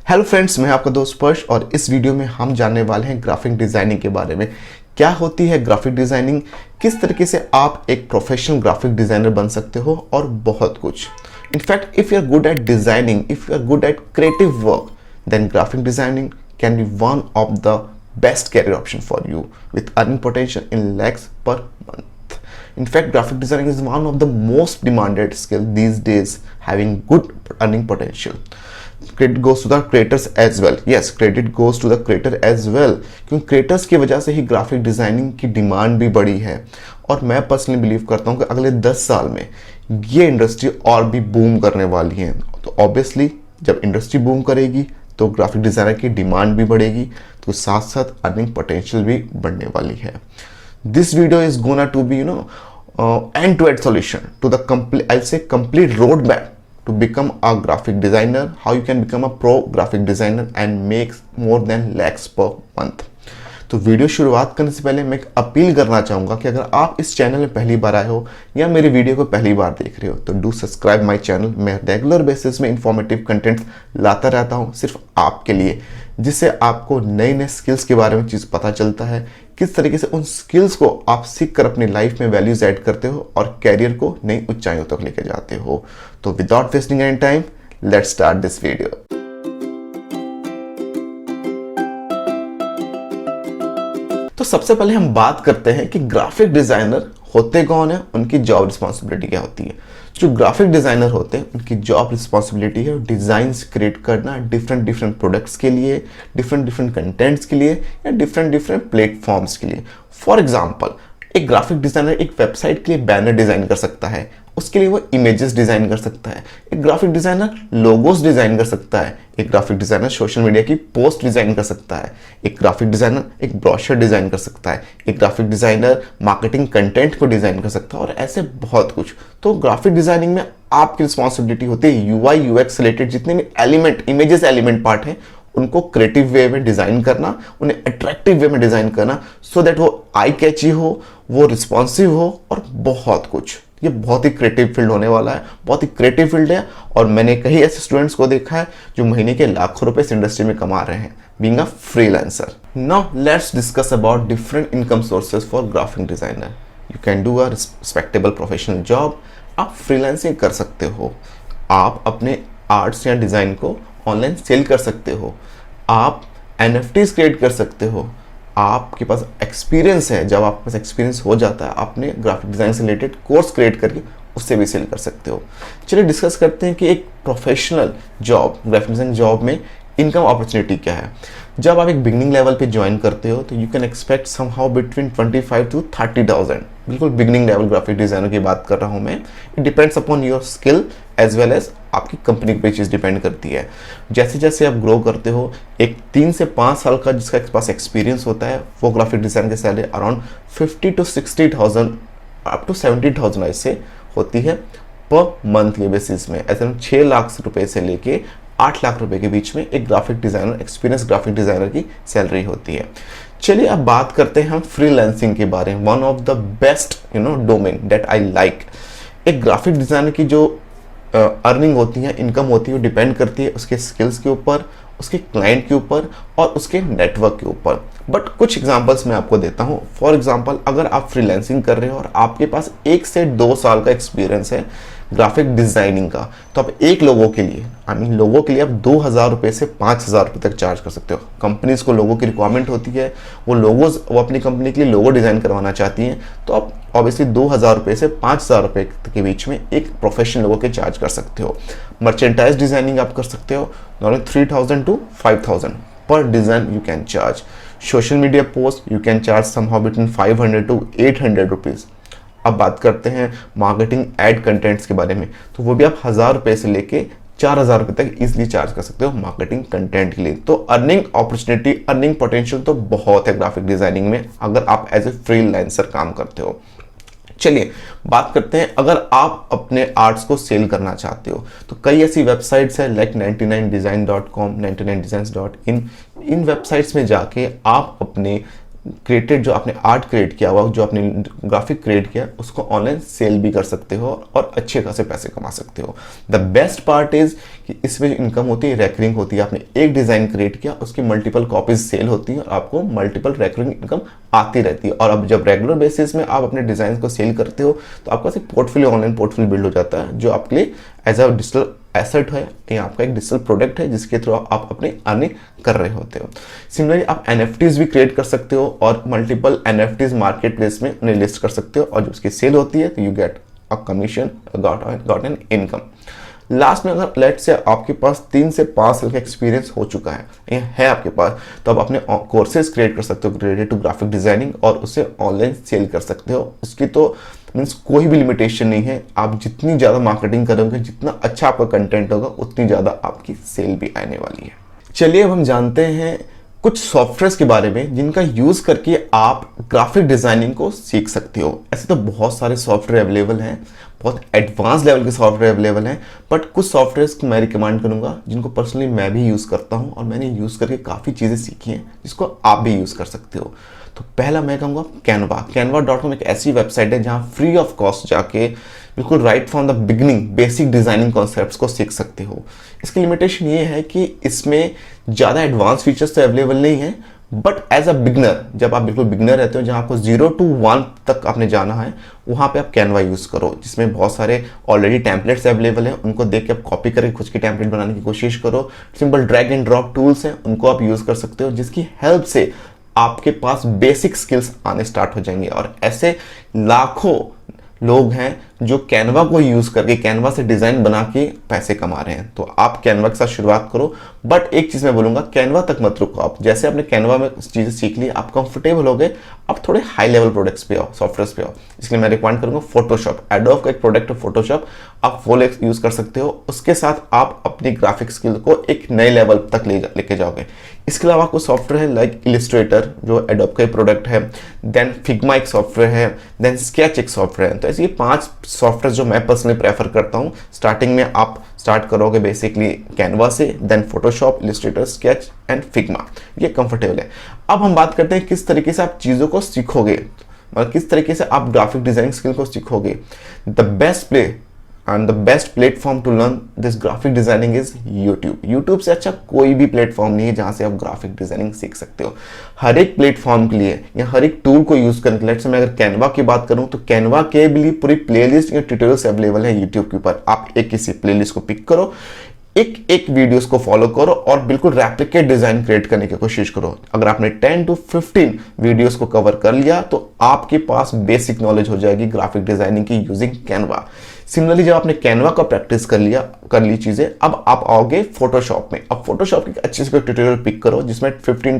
Hello friends, मैं आपका दोस्त पर्श और इस वीडियो में हम जानने वाले हैं ग्राफिक डिज़ाइनिंग के बारे में। क्या होती है ग्राफिक डिज़ाइनिंग, किस तरीके से आप एक प्रोफेशनल ग्राफिक डिज़ाइनर बन सकते हो और बहुत कुछ। In fact if you are good at designing, if you are good at creative work, then graphic designing can be one of the best career option for you with earning potential in lakhs per month. In fact, graphic designing is one of the most demanded skill these days, having good earning potential. Credit goes to the creators as well. Yes, credit goes to the creator as well. क्योंकि creators की वजह से ही graphic designing की demand भी बढ़ी है और मैं पर्सनली बिलीव करता हूँ कि अगले 10 साल में ये इंडस्ट्री और भी बूम करने वाली है। तो ऑब्वियसली जब इंडस्ट्री बूम करेगी तो ग्राफिक डिज़ाइनर की डिमांड भी बढ़ेगी, तो साथ साथ अर्निंग पोटेंशियल भी बढ़ने वाली है। This video is gonna to be end to end solution to the complete roadmap to become a graphic designer, how you can become a pro graphic designer and make more than lakhs per month. तो video शुरुआत करने से पहले मैं एक appeal करना चाहूँगा कि अगर आप इस चैनल में पहली बार आए हो या मेरे वीडियो को पहली बार देख रहे हो तो डू सब्सक्राइब माय चैनल। मैं रेगुलर बेसिस में इंफॉर्मेटिव कंटेंट्स लाता रहता हूँ सिर्फ आपके लिए, जिससे आपको नए नए स्किल्स के बारे में चीज़ पता चलता है, किस तरीके से उन स्किल्स को आप सीख कर अपनी लाइफ में वैल्यूज ऐड करते हो और कैरियर को नई ऊंचाइयों तक लेके जाते हो। तो without wasting any time, let's start this video. तो सबसे पहले हम बात करते हैं कि ग्राफिक डिजाइनर होते कौन है, उनकी जॉब रिस्पॉन्सिबिलिटी क्या होती है। जो ग्राफिक डिजाइनर होते हैं उनकी जॉब रिस्पॉन्सिबिलिटी है डिजाइन्स क्रिएट करना डिफरेंट प्रोडक्ट्स के लिए, डिफरेंट कंटेंट्स के लिए या डिफरेंट प्लेटफॉर्म्स के लिए। फॉर एग्जांपल, एक ग्राफिक डिजाइनर एक वेबसाइट के लिए बैनर डिजाइन कर सकता है, उसके लिए वो इमेजेस डिजाइन कर सकता है। एक ग्राफिक डिजाइनर लोगोस डिजाइन कर सकता है। एक ग्राफिक डिजाइनर सोशल मीडिया की पोस्ट डिजाइन कर सकता है। एक ग्राफिक डिजाइनर एक ब्रोशर डिजाइन कर सकता है। एक ग्राफिक डिजाइनर मार्केटिंग कंटेंट को डिजाइन कर सकता है और ऐसे बहुत कुछ। तो ग्राफिक डिजाइनिंग में आपकी रिस्पॉन्सिबिलिटी होती है यूआई यूएक्स रिलेटेड जितने भी एलिमेंट, इमेजेस एलिमेंट पार्ट है, उनको क्रिएटिव वे में डिजाइन करना, उन्हें अट्रैक्टिव वे में डिजाइन करना, सो दैट वो आई कैची हो, वो रिस्पॉन्सिव हो और बहुत कुछ। ये बहुत ही क्रिएटिव फील्ड होने वाला है, बहुत ही क्रिएटिव फील्ड है और मैंने कई ऐसे स्टूडेंट्स को देखा है जो महीने के लाखों रुपए इस इंडस्ट्री में कमा रहे हैं being a freelancer. Now let's discuss about different income sources for graphic designer. You can do a respectable professional job. आप फ्रीलांसिंग कर सकते हो, आप अपने आर्ट्स या डिज़ाइन को ऑनलाइन सेल कर सकते हो, आप NFTs क्रिएट कर सकते हो, आपके पास एक्सपीरियंस है, जब आपके पास एक्सपीरियंस हो जाता है आपने ग्राफिक डिज़ाइन से रिलेटेड कोर्स क्रिएट करके उससे भी सेल कर सकते हो। चलिए डिस्कस करते हैं कि एक professional job, graphic design job में इनकम अपॉर्चुनिटी क्या है। जब आप एक बिगनिंग लेवल पे ज्वाइन करते हो तो you can expect somehow between 25 to 30,000। बिल्कुल बिगनिंग लेवल ग्राफिक डिज़ाइनर की बात कर रहा हूँ मैं। It depends upon your skill as well as आपकी कंपनी पे चीज़ डिपेंड करती है। जैसे जैसे आप ग्रो करते हो, एक 3 से 5 साल का जिसका पास एक्सपीरियंस होता है वो ग्राफिक डिज़ाइन की salary around 50 to 60,000 up to 70,000 ऐसे होती है पर मंथ के बेसिस में। ऐसे 6 लाख रुपए से लेके 8 लाख रुपए के बीच में एक graphic designer, experience graphic designer की सैलरी होती है। चलिए अब बात करते हैं हम फ्रीलांसिंग के बारे में। One of the best domain that I like. एक ग्राफिक डिज़ाइनर की जो अर्निंग होती है, इनकम होती है, वो डिपेंड करती है उसके स्किल्स के ऊपर, उसके क्लाइंट के ऊपर और उसके नेटवर्क के ऊपर। बट कुछ एग्जांपल्स मैं आपको देता हूँ। फॉर एग्जांपल, अगर आप फ्रीलांसिंग कर रहे हो और आपके पास 1 से 2 साल का एक्सपीरियंस है ग्राफिक डिज़ाइनिंग का, तो आप एक लोगों के लिए लोगों के लिए आप 2,000 रुपये से 5,000 रुपये तक चार्ज कर सकते हो। कंपनीज को लोगों की रिक्वायरमेंट होती है, वो अपनी कंपनी के लिए लोगो डिज़ाइन करवाना चाहती हैं, तो आप ऑब्वियसली 2,000 रुपये से 5,000 रुपये के बीच में एक प्रोफेशनल लोगों के चार्ज कर सकते हो। मर्चेंटाइज डिज़ाइनिंग आप कर सकते हो, नॉर्मली 3,000 to 5,000 पर design you can charge. Social media post you can charge somehow between 500 to 800 rupees. अब बात करते हैं मार्केटिंग एड कंटेंट्स के बारे में, तो वो भी आप 1,000 रुपये से लेके 4,000 रुपये तक इजीली चार्ज कर सकते हो मार्केटिंग कंटेंट के लिए। तो अर्निंग अपॉर्चुनिटी, अर्निंग पोटेंशियल तो बहुत है ग्राफिक डिजाइनिंग में अगर आप एज ए फ्रीलांसर काम करते हो। चलिए बात करते हैं, अगर आप अपने आर्ट्स को सेल करना चाहते हो तो कई ऐसी वेबसाइट्स है लाइक 99design.com, 99designs.in। इन वेबसाइट्स में जाके आप अपने क्रिएटेड, जो आपने आर्ट क्रिएट किया हुआ, जो आपने ग्राफिक क्रिएट किया, उसको ऑनलाइन सेल भी कर सकते हो और अच्छे खासे पैसे कमा सकते हो। द बेस्ट पार्ट इज कि इसमें जो इनकम होती है रेकरिंग होती है। आपने एक डिजाइन क्रिएट किया, उसकी मल्टीपल कॉपीज सेल होती है और आपको मल्टीपल रेकरिंग इनकम आती रहती है। और अब जब रेगुलर बेसिस में आप अपने डिजाइन को सेल करते हो तो आपका एक पोर्टफोलियो, ऑनलाइन पोर्टफोलियो बिल्ड हो जाता है, जो आपके लिए एज अ डिजिटल एसेट है, या आपका एक डिजिटल प्रोडक्ट है जिसके थ्रू आप अपनी अर्निंग कर रहे होते हो। सिमिलरली आप एनएफटीज भी क्रिएट कर सकते हो और मल्टीपल एनएफटीज मार्केट प्लेस में उन्हें लिस्ट कर सकते हो, और जब उसकी सेल होती है तो you get a commission, got an income. Last में अगर लेट से आपके पास 3 से 5 साल का एक्सपीरियंस हो चुका है आपके पास, तो आप अपने कोर्सेज क्रिएट कर सकते हो रिलेटेड टू ग्राफिक डिजाइनिंग और उसे ऑनलाइन सेल कर सकते हो। उसकी तो मीन्स कोई भी लिमिटेशन नहीं है। आप जितनी ज़्यादा मार्केटिंग करोगे, जितना अच्छा आपका कंटेंट होगा, उतनी ज़्यादा आपकी सेल भी आने वाली है। चलिए अब हम जानते हैं कुछ सॉफ्टवेयर्स के बारे में जिनका यूज करके आप ग्राफिक डिजाइनिंग को सीख सकते हो। ऐसे तो बहुत सारे सॉफ्टवेयर अवेलेबल हैं, बहुत एडवांस लेवल के सॉफ्टवेयर अवेलेबल हैं, बट कुछ सॉफ्टवेयर्स को मैं रिकमेंड करूंगा जिनको पर्सनली मैं भी यूज करता हूं और मैंने यूज करके काफी चीजें सीखी हैं जिसको आप भी यूज कर सकते हो। तो पहला मैं कहूँगा canva.com एक ऐसी वेबसाइट है जहाँ फ्री ऑफ कॉस्ट जाके बिल्कुल right from the beginning basic designing concepts को सीख सकते हो। इसकी लिमिटेशन ये है कि इसमें ज़्यादा एडवांस फीचर्स तो अवेलेबल नहीं है, बट एज अ बिगनर, जब आप बिल्कुल बिगनर रहते हो, जहाँ आपको 0 to 1 तक आपने जाना है, वहाँ पे आप कैनवा यूज़ करो, जिसमें बहुत सारे ऑलरेडी टेम्पलेट्स अवेलेबल हैं। उनको देख के आप कॉपी करके खुद की टेम्पलेट बनाने की कोशिश करो। Simple drag and drop tools हैं, उनको आप यूज़ कर सकते हो, जिसकी हेल्प से आपके पास बेसिक स्किल्स आने स्टार्ट हो जाएंगे। और ऐसे लाखों लोग हैं जो कैनवा को यूज करके, कैनवा से डिजाइन बना के पैसे कमा रहे हैं। तो आप कैनवा के साथ शुरुआत करो, बट एक चीज मैं बोलूंगा, कैनवा तक मत रुको। आप जैसे आपने कैनवा में चीजें सीख ली, आप कंफर्टेबल हो गए, आप थोड़े हाई लेवल प्रोडक्ट्स पे आओ, सॉफ्टवेयर पे आओ। इसलिए मैं रिकमेंड करूंगा फोटोशॉप, एडोब का एक प्रोडक्ट है फोटोशॉप, आप वो यूज कर सकते हो। उसके साथ आप अपनी ग्राफिक स्किल को एक नए लेवल तक लेके जाओगे। इसके अलावा कुछ सॉफ्टवेयर है लाइक इलिस्ट्रेटर, जो एडोब का प्रोडक्ट है, देन फिग्मा एक सॉफ्टवेयर है, देन स्केच एक सॉफ्टवेयर है। तो ऐसे 5 सॉफ्टवेयर जो मैं पर्सनली प्रेफर करता हूँ। स्टार्टिंग में आप स्टार्ट करोगे बेसिकली कैनवा से, then Photoshop, Illustrator, Sketch and Figma, ये कंफर्टेबल है। अब हम बात करते हैं किस तरीके से आप चीज़ों को सीखोगे और किस तरीके से आप ग्राफिक डिजाइनिंग स्किल को सीखोगे। The best play and the best platform to learn this graphic designing is YouTube. YouTube से अच्छा कोई भी प्लेटफॉर्म नहीं है जहां से आप ग्राफिक डिजाइनिंग सीख सकते हो। हर एक प्लेटफॉर्म के लिए या हर एक टूल को यूज करने के लिए, मैं अगर कैनवा की बात करूं तो कैनवा के लिए पूरी प्लेलिस्ट या ट्यूटोरियल्स अवेलेबल है यूट्यूब के ऊपर। आप एक किसी प्लेलिस्ट को पिक करो, एक वीडियोस को फॉलो करो और बिल्कुल रेप्लिकेट डिजाइन क्रिएट करने की कोशिश करो। अगर आपने 10 to 15 वीडियोस को कवर कर लिया तो आपके पास बेसिक नॉलेज हो जाएगी ग्राफिक डिजाइनिंग की यूजिंग कैनवा। सिमिलरली जब आपने कैनवा का प्रैक्टिस कर ली चीजें, अब आप आओगे फोटोशॉप में। अब फोटोशॉप की अच्छे से ट्यूटोरियल पिक करो जिसमें 15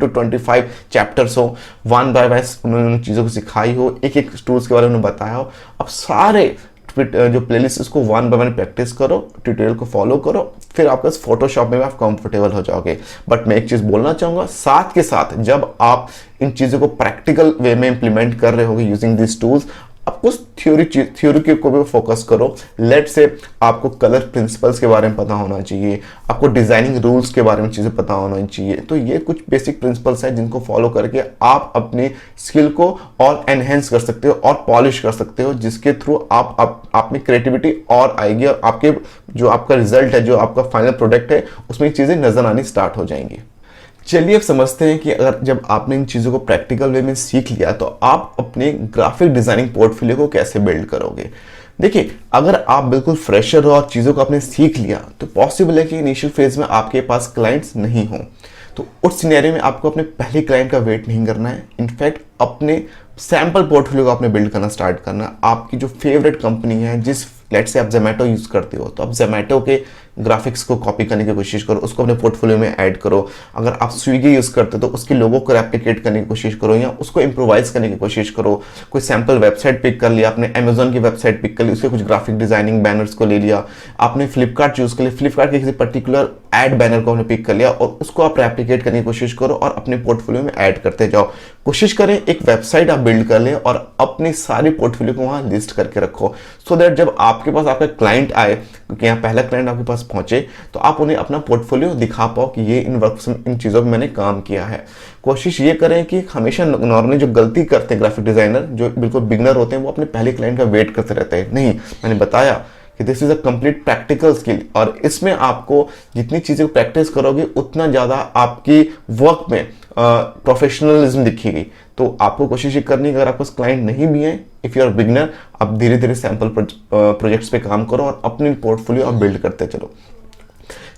to 25 चैप्टर्स हो, 1 by 1 उन्होंने चीजों को सिखाई हो, एक टूल्स के बारे में बताया हो। अब सारे जो प्लेलिस्ट उसको 1 by 1 प्रैक्टिस करो, ट्यूटोरियल को फॉलो करो, फिर आपका फोटोशॉप में आप कंफर्टेबल हो जाओगे। बट मैं एक चीज बोलना चाहूंगा, साथ के साथ जब आप इन चीजों को प्रैक्टिकल वे में इंप्लीमेंट कर रहे होगे यूजिंग दिस टूल्स, आप कुछ थ्योरी को भी फोकस करो। लेट से आपको कलर प्रिंसिपल्स के बारे में पता होना चाहिए, आपको डिजाइनिंग रूल्स के बारे में चीजें पता होना चाहिए। तो ये कुछ बेसिक प्रिंसिपल्स हैं जिनको फॉलो करके आप अपनी स्किल को और एनहेंस कर सकते हो और पॉलिश कर सकते हो, जिसके थ्रू आप में क्रिएटिविटी और आएगी और आपके जो आपका रिजल्ट है, जो आपका फाइनल प्रोडक्ट है, उसमें चीजें नजर आनी स्टार्ट हो जाएंगी। चलिए अब समझते हैं कि अगर जब आपने इन चीज़ों को प्रैक्टिकल वे में सीख लिया तो आप अपने ग्राफिक डिजाइनिंग पोर्टफोलियो को कैसे बिल्ड करोगे। देखिए, अगर आप बिल्कुल फ्रेशर हो और चीज़ों को आपने सीख लिया तो पॉसिबल है कि इनिशियल फेज में आपके पास क्लाइंट्स नहीं हो। तो उस सिनेरियो में आपको अपने पहले क्लाइंट का वेट नहीं करना है, इनफैक्ट अपने सैम्पल पोर्टफोलियो को आपने बिल्ड करना स्टार्ट करना है। आपकी जो फेवरेट कंपनी है, जिस लेट से आप जोमेटो यूज करते हो, तो आप जोमेटो के ग्राफिक्स को कॉपी करने की कोशिश करो, उसको अपने पोर्टफोलियो में ऐड करो। अगर आप स्विगी यूज करते हो तो उसके लोगो को रेप्लिकेट करने की कोशिश करो या उसको इंप्रोवाइज करने की कोशिश करो। कोई सैम्पल वेबसाइट पिक कर लिया आपने, अमेजोन की वेबसाइट पिक कर ली, उसके कुछ ग्राफिक डिजाइनिंग बैनर्स को ले लिया। आपने फ्लिपकार्ट यूज कर लिया, फ्लिपकार्ट के किसी पर्टिकुलर एड बैनर को आपने पिक कर लिया और उसको आप रेप्लिकेट करने की कोशिश करो और अपने पोर्टफोलियो में ऐड करते जाओ। कोशिश करें एक वेबसाइट आप बिल्ड कर ले और अपनी सारी पोर्टफोलियो को वहां लिस्ट करके रखो, सो दैट जब आपके पास आपका क्लाइंट आए, क्योंकि यहाँ पहला क्लाइंट आपके पास पहुंचे तो आप उन्हें अपना पोर्टफोलियो दिखा पाओ कि ये इन चीज़ों में मैंने काम किया है। कोशिश ये करें कि हमेशा नॉर्मली जो गलती करते हैं ग्राफिक डिजाइनर जो बिल्कुल बिगनर होते हैं वो अपने पहले क्लाइंट का वेट करते रहते हैं। नहीं, मैंने बताया कि this is a complete practical skill और इसमें आपको जितनी चीज़ें प्रैक्टिस करोगे उतना ज़्यादा आपकी वर्क में प्रोफेशनलिज्म दिखेगी। तो आपको कोशिश ये करनी है अगर आपको क्लाइंट नहीं भी है, इफ़ यू आर बिगनर, आप धीरे धीरे सैम्पल प्रोजेक्ट्स पे काम करो और अपनी पोर्टफोलियो आप बिल्ड करते चलो।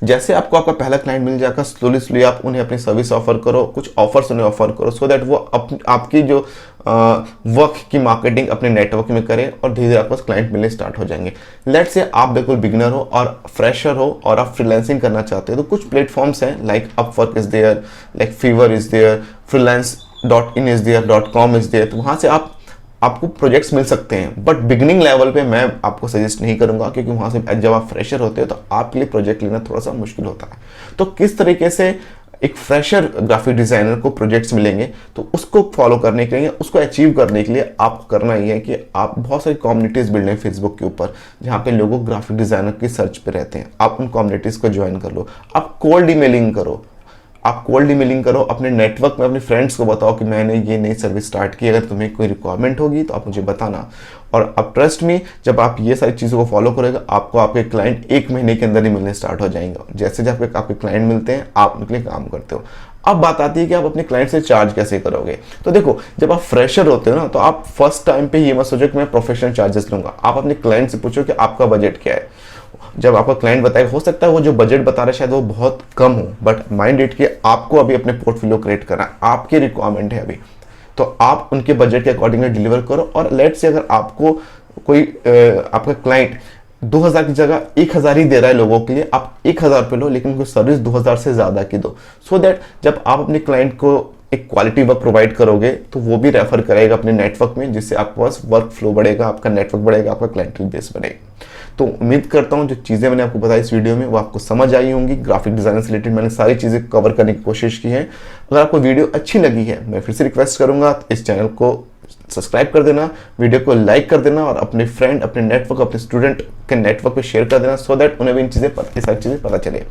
जैसे आपको आपका पहला क्लाइंट मिल जाएगा, स्लोली आप उन्हें अपनी सर्विस ऑफर करो, कुछ ऑफर्स उन्हें ऑफर करो सो दैट वो आपकी जो वर्क की मार्केटिंग अपने नेटवर्क में करें और धीरे धीरे आपके पास क्लाइंट मिलने स्टार्ट हो जाएंगे। लेट्स से आप बिल्कुल बिगिनर हो और फ्रेशर हो और आप फ्रीलांसिंग करना चाहते हो तो कुछ प्लेटफॉर्म्स हैं like Upwork is there, like Fiverr is there, freelance.in is there, .com is there. तो वहाँ से आपको प्रोजेक्ट्स मिल सकते हैं, बट बिगिनिंग लेवल पे मैं आपको सजेस्ट नहीं करूंगा क्योंकि वहां से जब आप फ्रेशर होते हो तो आपके लिए प्रोजेक्ट लेना थोड़ा सा मुश्किल होता है। तो किस तरीके से एक फ्रेशर ग्राफिक डिजाइनर को प्रोजेक्ट्स मिलेंगे तो उसको फॉलो करने के लिए, उसको अचीव करने के लिए आप करना ये है कि आप बहुत सारी कम्युनिटीज बिल्ड हैं फेसबुक के ऊपर जहाँ पे लोग ग्राफिक डिजाइनर की सर्च पे रहते हैं। आप उन कम्युनिटीज को ज्वाइन कर लो, आप कोल्ड ईमेलिंग करो, अपने नेटवर्क में अपने फ्रेंड्स को बताओ कि मैंने ये नई सर्विस स्टार्ट की, अगर तुम्हें कोई रिक्वायरमेंट होगी तो आप मुझे बताना। और अब ट्रस्ट में जब आप ये सारी चीज़ों को फॉलो करोगे आपको आपके क्लाइंट 1 महीने के अंदर ही मिलने स्टार्ट हो जाएंगे। जैसे जब आपके क्लाइंट मिलते हैं आप उनके लिए काम करते हो। अब बात आती है कि आप अपने क्लाइंट से चार्ज कैसे करोगे। तो देखो, जब आप फ्रेशर होते हो ना तो आप फर्स्ट टाइम पे ये मत सोचो कि मैं प्रोफेशनल चार्जेस लूंगा। आप अपने क्लाइंट से पूछो कि आपका बजट क्या है। जब आपका क्लाइंट बताएगा, हो सकता है वो जो बजट बता रहा है शायद वो बहुत कम हो, बट माइंड इट कि आपको अभी अपने पोर्टफोलियो क्रिएट करना है, आपकी रिक्वायरमेंट है अभी, तो आप उनके बजट के अकॉर्डिंगली डिलीवर करो। और लेट से अगर आपको कोई आपका क्लाइंट 2000 की जगह 1000 ही दे रहा है लोगों के लिए, आप 1000 पे लो लेकिन उनको सर्विस 2000 से ज्यादा की दो, सो दैट जब आप अपने क्लाइंट को एक क्वालिटी वर्क प्रोवाइड करोगे तो वो भी रेफर करेगा अपने नेटवर्क में, जिससे आपके पास वर्क फ्लो बढ़ेगा, आपका नेटवर्क बढ़ेगा, आपका क्लाइंटल बेस बढ़ेगा। तो उम्मीद करता हूँ जो चीज़ें मैंने आपको बताई इस वीडियो में वो आपको समझ आई होंगी। ग्राफिक डिजाइनर से रिलेटेड मैंने सारी चीज़ें कवर करने की कोशिश की है। अगर आपको वीडियो अच्छी लगी है मैं फिर से रिक्वेस्ट करूंगा इस चैनल को सब्सक्राइब कर देना, वीडियो को लाइक कर देना और अपने फ्रेंड, अपने नेटवर्क, अपने स्टूडेंट के नेटवर्क पे शेयर कर देना सो दैट उन्हें भी इन सारी चीज़ें पता चले।